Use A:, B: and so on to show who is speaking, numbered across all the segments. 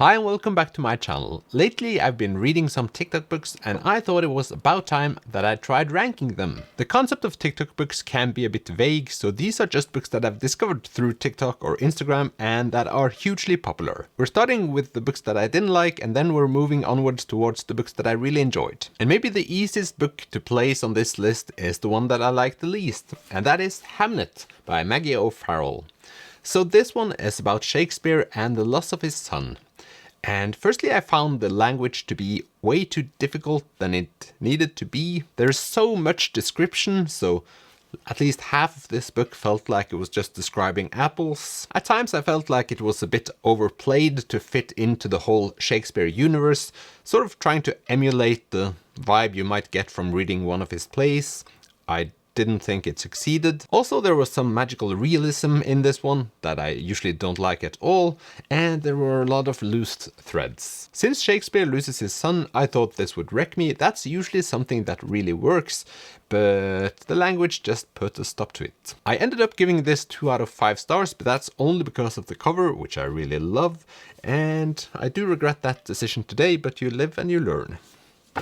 A: Hi and welcome back to my channel. Lately I've been reading some TikTok books and I thought it was about time that I tried ranking them. The concept of TikTok books can be a bit vague, so these are just books that I've discovered through TikTok or Instagram and that are hugely popular. We're starting with the books that I didn't like and then we're moving onwards towards the books that I really enjoyed. And maybe the easiest book to place on this list is the one that I like the least, and that is Hamnet by Maggie O'Farrell. So this one is about Shakespeare and the loss of his son. And firstly, I found the language to be way too difficult than it needed to be. There's so much description, so at least half of this book felt like it was just describing apples. At times I felt like it was a bit overplayed to fit into the whole Shakespeare universe, sort of trying to emulate the vibe you might get from reading one of his plays. I didn't think it succeeded. Also, there was some magical realism in this one that I usually don't like at all, and there were a lot of loose threads. Since Shakespeare loses his son, I thought this would wreck me. That's usually something that really works, but the language just put a stop to it. I ended up giving this 2 out of 5 stars, but that's only because of the cover, which I really love, and I do regret that decision today, but you live and you learn.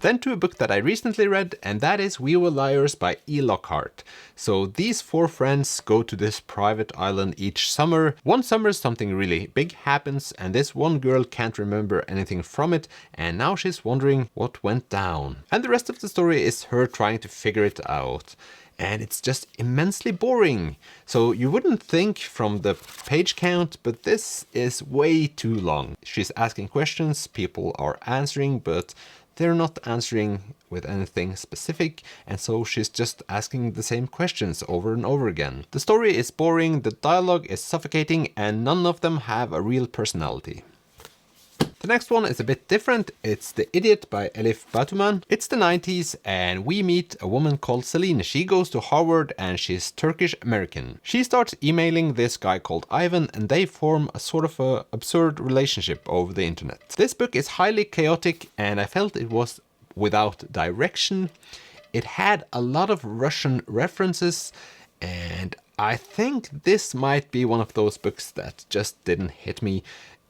A: Then to a book that I recently read, and that is We Were Liars by E. Lockhart. So these 4 friends go to this private island each summer. One summer something really big happens and this one girl can't remember anything from it, and now she's wondering what went down. And the rest of the story is her trying to figure it out. And it's just immensely boring. So you wouldn't think from the page count, but this is way too long. She's asking questions, people are answering, but they're not answering with anything specific, and so she's just asking the same questions over and over again. The story is boring, the dialogue is suffocating, and none of them have a real personality. The next one is a bit different. It's The Idiot by Elif Batuman. It's the 90s and we meet a woman called Celine. She goes to Harvard and she's Turkish American. She starts emailing this guy called Ivan and they form a sort of a absurd relationship over the internet. This book is highly chaotic and I felt it was without direction. It had a lot of Russian references and I think this might be one of those books that just didn't hit me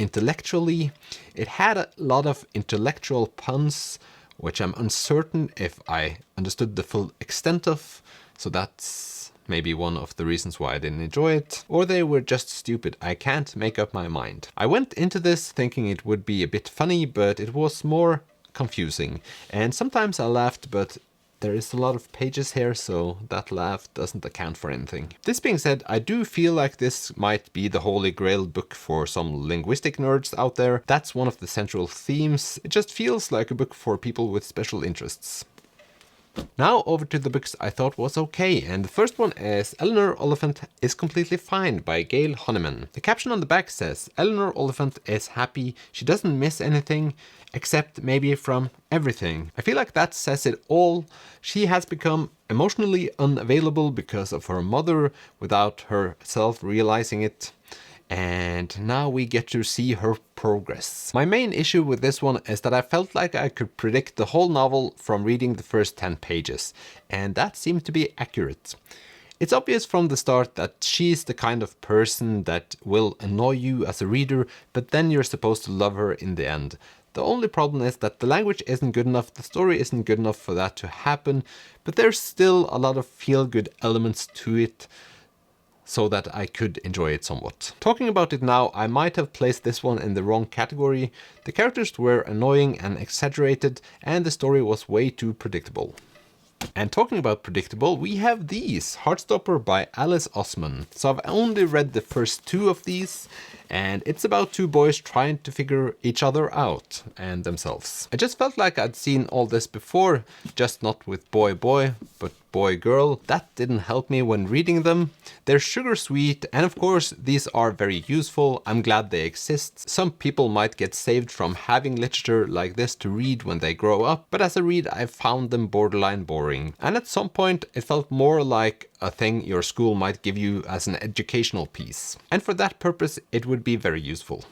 A: intellectually. It had a lot of intellectual puns, which I'm uncertain if I understood the full extent of, so that's maybe one of the reasons why I didn't enjoy it. Or they were just stupid, I can't make up my mind. I went into this thinking it would be a bit funny, but it was more confusing. And sometimes I laughed, but there is a lot of pages here, so that laugh doesn't account for anything. This being said, I do feel like this might be the holy grail book for some linguistic nerds out there. That's one of the central themes. It just feels like a book for people with special interests. Now over to the books I thought was okay, and the first one is Eleanor, Oliphant is Completely Fine by Gail Honeyman. The caption on the back says, Eleanor Oliphant is happy, she doesn't miss anything, except maybe from everything. I feel like that says it all. She has become emotionally unavailable because of her mother without herself realizing it. And now we get to see her progress. My main issue with this one is that I felt like I could predict the whole novel from reading the first 10 pages, and that seemed to be accurate. It's obvious from the start that she's the kind of person that will annoy you as a reader, but then you're supposed to love her in the end. The only problem is that the language isn't good enough, the story isn't good enough for that to happen, but there's still a lot of feel-good elements to it, so that I could enjoy it somewhat. Talking about it now, I might have placed this one in the wrong category. The characters were annoying and exaggerated, and the story was way too predictable. And talking about predictable, we have these, Heartstopper by Alice Osman. So I've only read the first 2 of these, and it's about 2 boys trying to figure each other out and themselves. I just felt like I'd seen all this before, just not with boy boy, but boy girl. That didn't help me when reading them. They're sugar sweet, and of course these are very useful. I'm glad they exist. Some people might get saved from having literature like this to read when they grow up, but as a read I found them borderline boring. And at some point it felt more like a thing your school might give you as an educational piece. And for that purpose it would be very useful.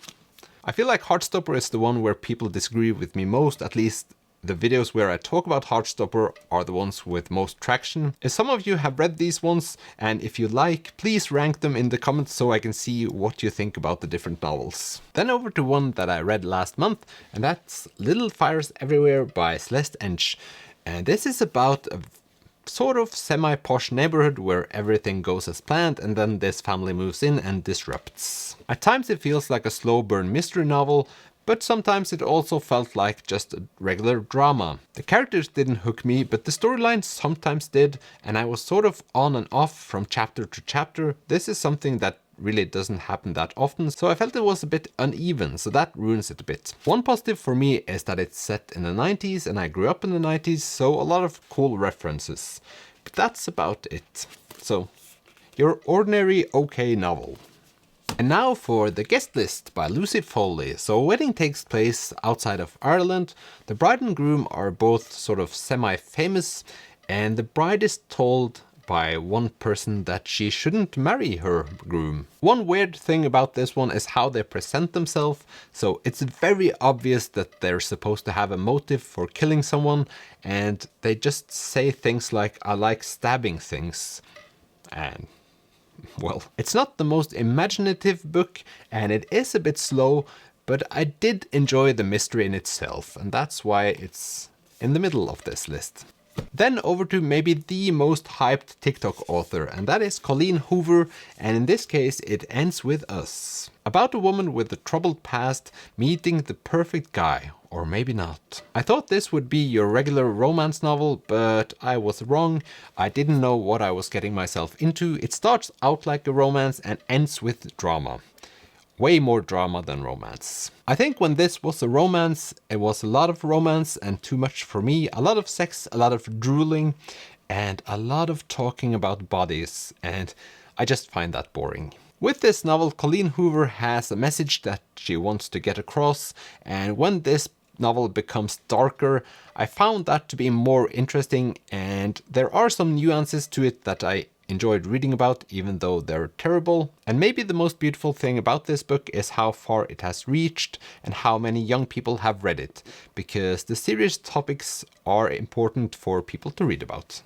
A: I feel like Heartstopper is the one where people disagree with me most, at least the videos where I talk about Heartstopper are the ones with most traction. If some of you have read these ones, and if you like, please rank them in the comments so I can see what you think about the different novels. Then over to one that I read last month, and that's Little Fires Everywhere by Celeste Ench. And this is about a sort of semi-posh neighborhood where everything goes as planned, and then this family moves in and disrupts. At times it feels like a slow burn mystery novel, but sometimes it also felt like just a regular drama. The characters didn't hook me, but the storyline sometimes did, and I was sort of on and off from chapter to chapter. This is something that really doesn't happen that often, so I felt it was a bit uneven, so that ruins it a bit. One positive for me is that it's set in the 90s, and I grew up in the 90s, so a lot of cool references. But that's about it. So, your ordinary okay novel. And now for the guest list by Lucy Foley. So a wedding takes place outside of Ireland. The bride and groom are both sort of semi-famous, and the bride is told by one person that she shouldn't marry her groom. One weird thing about this one is how they present themselves. So it's very obvious that they're supposed to have a motive for killing someone, and they just say things like, "I like stabbing things." And well, it's not the most imaginative book, and it is a bit slow, but I did enjoy the mystery in itself, and that's why it's in the middle of this list. Then over to maybe the most hyped TikTok author, and that is Colleen Hoover, and in this case it ends with us. About a woman with a troubled past meeting the perfect guy, or maybe not. I thought this would be your regular romance novel, but I was wrong. I didn't know what I was getting myself into. It starts out like a romance and ends with drama. Way more drama than romance. I think when this was a romance, it was a lot of romance and too much for me. A lot of sex, a lot of drooling, and a lot of talking about bodies, and I just find that boring. With this novel, Colleen Hoover has a message that she wants to get across, and when this novel becomes darker, I found that to be more interesting, and there are some nuances to it that I enjoyed reading about, even though they're terrible. And maybe the most beautiful thing about this book is how far it has reached and how many young people have read it, because the serious topics are important for people to read about.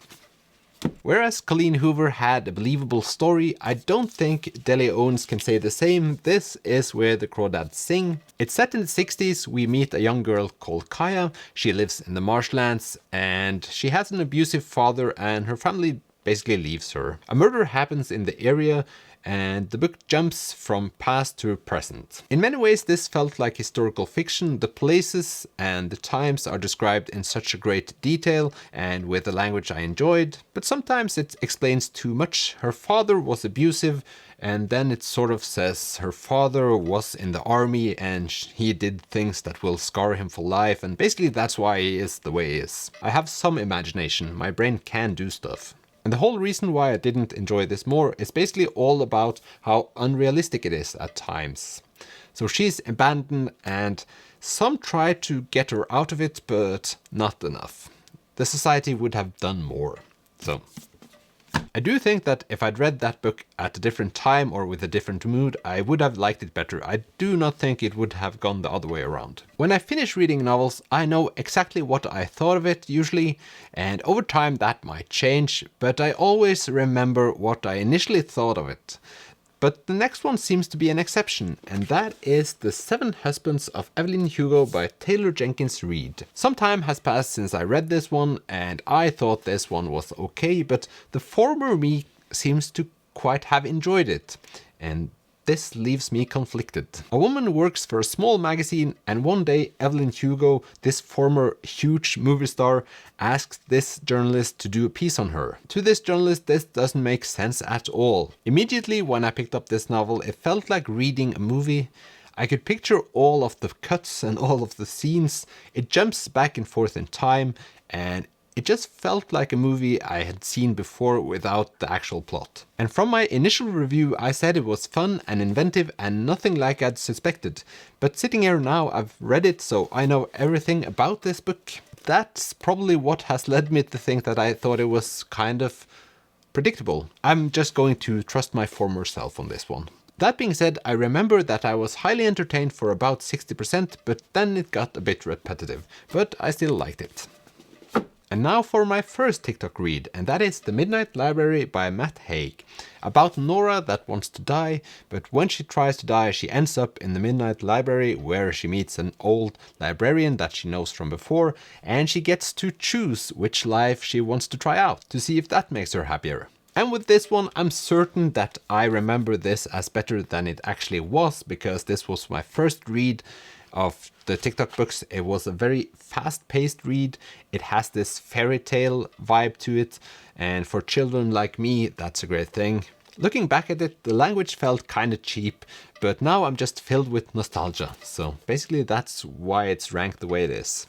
A: Whereas Colleen Hoover had a believable story, I don't think Deli Owens can say the same. This is Where the Crawdads Sing. It's set in the 60s. We meet a young girl called Kaya. She lives in the marshlands, and she has an abusive father, and her family basically leaves her. A murder happens in the area, and the book jumps from past to present. In many ways this felt like historical fiction. The places and the times are described in such a great detail and with a language I enjoyed, but sometimes it explains too much. Her father was abusive, and then it sort of says her father was in the army and he did things that will scar him for life, and basically that's why he is the way he is. I have some imagination, my brain can do stuff. And the whole reason why I didn't enjoy this more is basically all about how unrealistic it is at times. So she's abandoned, and some try to get her out of it, but not enough. The society would have done more. So I do think that if I'd read that book at a different time or with a different mood, I would have liked it better. I do not think it would have gone the other way around. When I finish reading novels, I know exactly what I thought of it usually, and over time that might change, but I always remember what I initially thought of it. But the next one seems to be an exception, and that is The Seven Husbands of Evelyn Hugo by Taylor Jenkins Reid. Some time has passed since I read this one, and I thought this one was okay, but the former me seems to quite have enjoyed it, and this leaves me conflicted. A woman works for a small magazine, and one day Evelyn Hugo, this former huge movie star, asks this journalist to do a piece on her. To this journalist, this doesn't make sense at all. Immediately when I picked up this novel, it felt like reading a movie. I could picture all of the cuts and all of the scenes. It jumps back and forth in time, and it just felt like a movie I had seen before without the actual plot. And from my initial review, I said it was fun and inventive and nothing like I'd suspected. But sitting here now, I've read it, so I know everything about this book. That's probably what has led me to think that I thought it was kind of predictable. I'm just going to trust my former self on this one. That being said, I remember that I was highly entertained for about 60%, but then it got a bit repetitive, but I still liked it. And now for my first TikTok read, and that is The Midnight Library by Matt Hague, about Nora that wants to die, but when she tries to die, she ends up in the Midnight Library where she meets an old librarian that she knows from before, and she gets to choose which life she wants to try out to see if that makes her happier. And with this one, I'm certain that I remember this as better than it actually was, because this was my first read of the TikTok books. It was a very fast-paced read. It has this fairy tale vibe to it, and for children like me, that's a great thing. Looking back at it, the language felt kind of cheap, but now I'm just filled with nostalgia. So basically that's why it's ranked the way it is.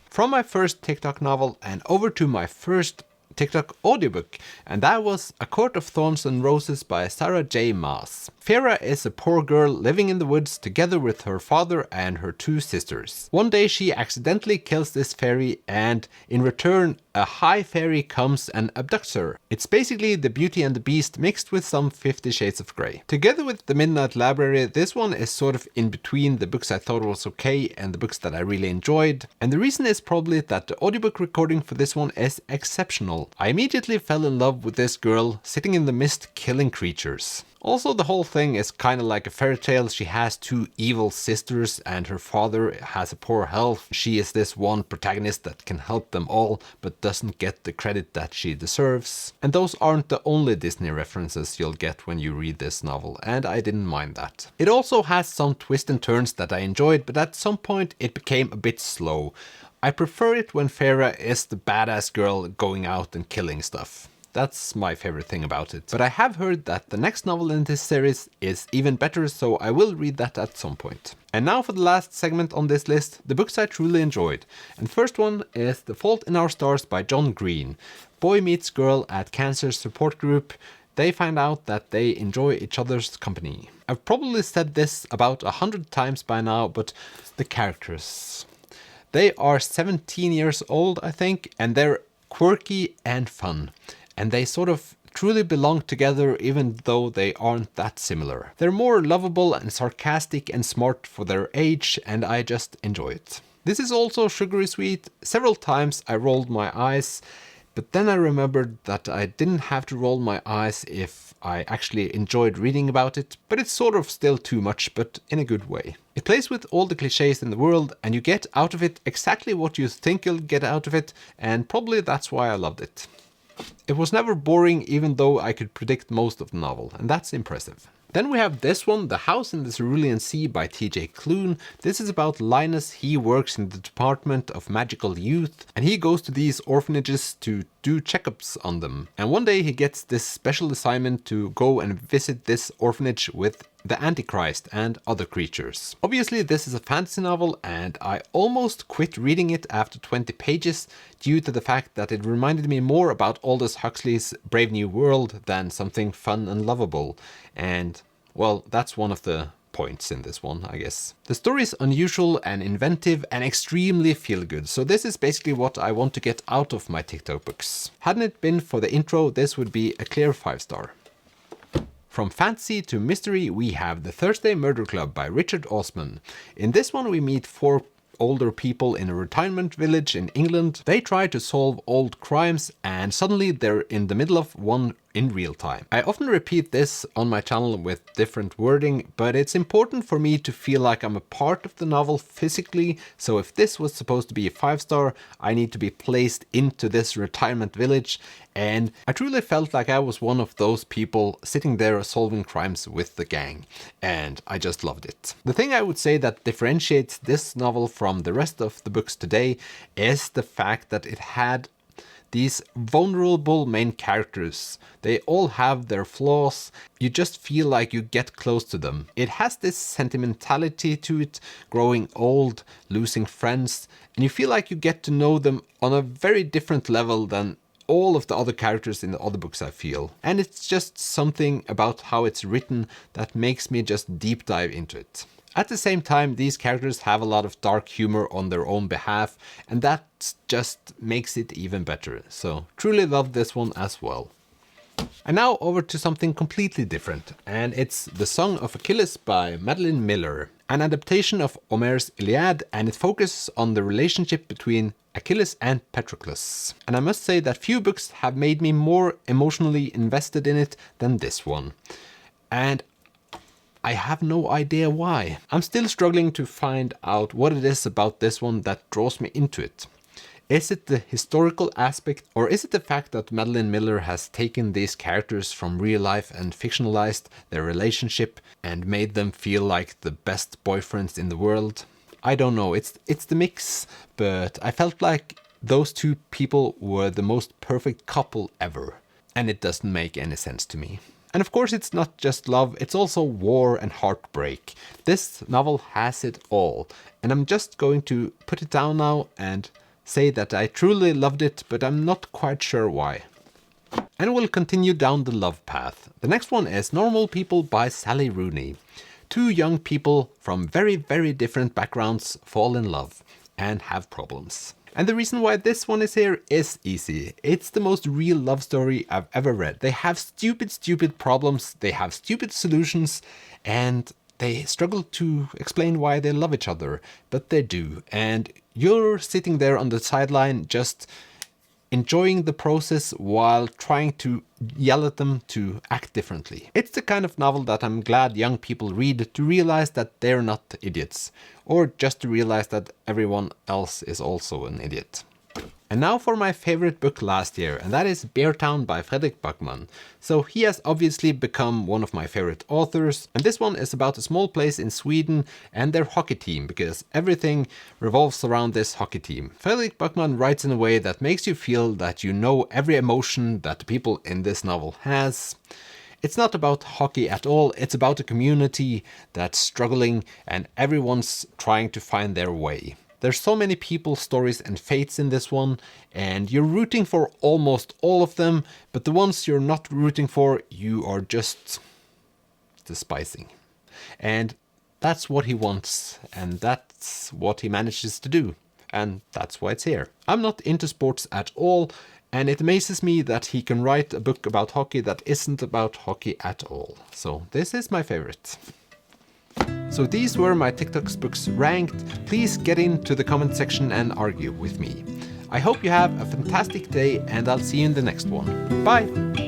A: From my first TikTok novel and over to my first TikTok audiobook, and that was A Court of Thorns and Roses by Sarah J Maas. Feyre is a poor girl living in the woods together with her father and her two sisters. One day she accidentally kills this fairy, and in return a high fairy comes and abducts her. It's basically the Beauty and the Beast mixed with some 50 Shades of Grey. Together with The Midnight Library, this one is sort of in between the books I thought was okay and the books that I really enjoyed, and the reason is probably that the audiobook recording for this one is exceptional. I immediately fell in love with this girl sitting in the mist killing creatures. Also, the whole thing is kind of like a fairy tale. She has two evil sisters and her father has a poor health. She is this one protagonist that can help them all but doesn't get the credit that she deserves. And those aren't the only Disney references you'll get when you read this novel, and I didn't mind that. It also has some twists and turns that I enjoyed, but at some point it became a bit slow. I prefer it when Feyre is the badass girl going out and killing stuff. That's my favorite thing about it. But I have heard that the next novel in this series is even better, so I will read that at some point. And now for the last segment on this list, the books I truly enjoyed. And the first one is The Fault in Our Stars by John Green. Boy meets girl at cancer support group. They find out that they enjoy each other's company. I've probably said this about 100 times by now, but the characters. They are 17 years old, I think, and they're quirky and fun. And they sort of truly belong together even though they aren't that similar. They're more lovable and sarcastic and smart for their age, and I just enjoy it. This is also sugary sweet. Several times I rolled my eyes, but then I remembered that I didn't have to roll my eyes if I actually enjoyed reading about it, but it's sort of still too much, but in a good way. It plays with all the cliches in the world, and you get out of it exactly what you think you'll get out of it, and probably that's why I loved it. It was never boring, even though I could predict most of the novel, and that's impressive. Then we have this one, The House in the Cerulean Sea by T.J. Klune. This is about Linus. He works in the Department of Magical Youth, and he goes to these orphanages to do checkups on them. And one day he gets this special assignment to go and visit this orphanage with the Antichrist and other creatures. Obviously this is a fantasy novel, and I almost quit reading it after 20 pages due to the fact that it reminded me more about Aldous Huxley's Brave New World than something fun and lovable. And well, that's one of the points in this one, I guess. The story is unusual and inventive and extremely feel-good, so this is basically what I want to get out of my TikTok books. Hadn't it been for the intro, this would be a clear 5-star. From fantasy to mystery, we have The Thursday Murder Club by Richard Osman. In this one we meet 4 older people in a retirement village in England. They try to solve old crimes, and suddenly they're in the middle of one in real time. I often repeat this on my channel with different wording, but it's important for me to feel like I'm a part of the novel physically, so if this was supposed to be a 5-star, I need to be placed into this retirement village, and I truly felt like I was one of those people sitting there solving crimes with the gang, and I just loved it. The thing I would say that differentiates this novel from the rest of the books today is the fact that it had these vulnerable main characters. They all have their flaws. You just feel like you get close to them. It has this sentimentality to it, growing old, losing friends, and you feel like you get to know them on a very different level than all of the other characters in the other books, I feel. And it's just something about how it's written that makes me just deep dive into it. At the same time, these characters have a lot of dark humor on their own behalf, and that just makes it even better. So truly love this one as well. And now over to something completely different, and it's The Song of Achilles by Madeline Miller, an adaptation of Homer's Iliad, and it focuses on the relationship between Achilles and Patroclus. And I must say that few books have made me more emotionally invested in it than this one. And I have no idea why. I'm still struggling to find out what it is about this one that draws me into it. Is it the historical aspect, or is it the fact that Madeline Miller has taken these characters from real life and fictionalized their relationship and made them feel like the best boyfriends in the world? I don't know, it's the mix, but I felt like those two people were the most perfect couple ever, and it doesn't make any sense to me. And of course it's not just love, it's also war and heartbreak. This novel has it all, and I'm just going to put it down now and say that I truly loved it, but I'm not quite sure why. And we'll continue down the love path. The next one is Normal People by Sally Rooney. Two young people from very, very different backgrounds fall in love and have problems. And the reason why this one is here is easy. It's the most real love story I've ever read. They have stupid problems, they have stupid solutions, and they struggle to explain why they love each other, but they do. And you're sitting there on the sideline just enjoying the process while trying to yell at them to act differently. It's the kind of novel that I'm glad young people read to realize that they're not idiots, or just to realize that everyone else is also an idiot. And now for my favorite book last year, and that is Beartown by Fredrik Backman. So he has obviously become one of my favorite authors, and this one is about a small place in Sweden and their hockey team, because everything revolves around this hockey team. Fredrik Backman writes in a way that makes you feel that you know every emotion that the people in this novel has. It's not about hockey at all, it's about a community that's struggling and everyone's trying to find their way. There's so many people, stories and fates in this one, and you're rooting for almost all of them, but the ones you're not rooting for, you are just despising. And that's what he wants, and that's what he manages to do, and that's why it's here. I'm not into sports at all, and it amazes me that he can write a book about hockey that isn't about hockey at all. So this is my favorite. So these were my TikTok books ranked. Please get into the comment section and argue with me. I hope you have a fantastic day, and I'll see you in the next one. Bye!